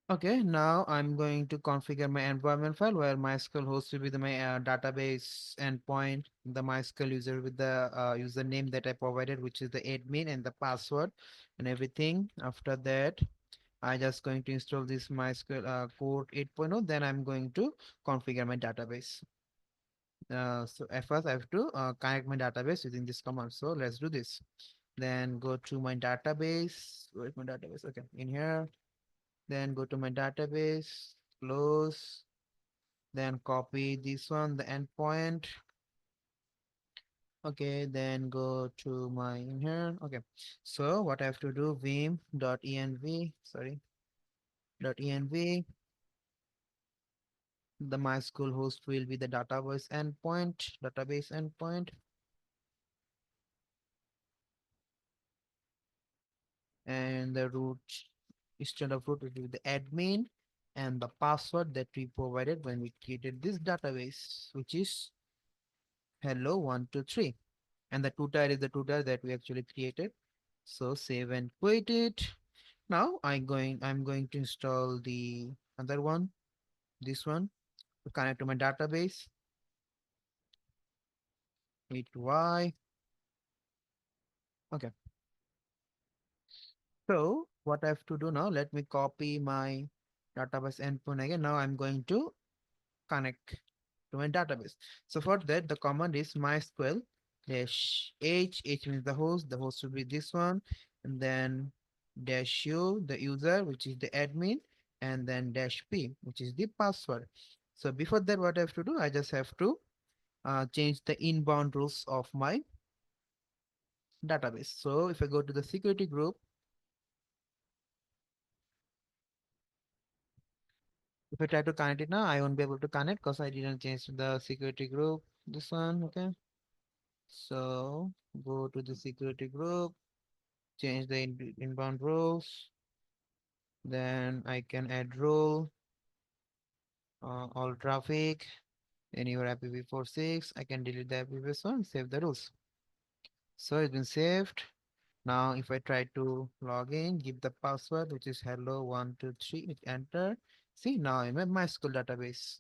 Okay, now I'm going to configure my environment file where MySQL host will be my database endpoint, the MySQL user with the username that I provided, which is the admin and the password and everything. After that, I just going to install this MySQL code 8.0. Then I'm going to configure my database. So at first I have to connect my database using this command. So let's do this. Then go to my database. Where's my database? Okay, in here. Then go to my database, close, then copy this one, the endpoint. Okay, then go to my in here. Okay, so what I have to do, vim.env, sorry, .env, the MySQL host will be the database endpoint, and the root, instead of root, it will be the admin, and the password that we provided when we created this database, which is hello123. And the tutor is the tutor that we actually created. So save and quit it. Now I'm going to install the other one, this one, to connect to my database. Hit Y. Okay. So what I have to do now, let me copy my database endpoint again. Now I'm going to connect to my database. So for that, the command is MySQL dash H means the host will be this one, and then dash U, the user, which is the admin, and then dash P, which is the password. So before that, what I have to do, I just have to change the inbound rules of my database. So if I go to the security group, if I try to connect it now, I won't be able to connect because I didn't change the security group. This one, okay. So go to the security group, change the inbound rules. Then I can add rule, all traffic, anywhere IPv4 6. I can delete the IPv1, save the rules. So it's been saved. Now if I try to log in, give the password, which is hello123, hit enter. See, now I'm in my MySQL database.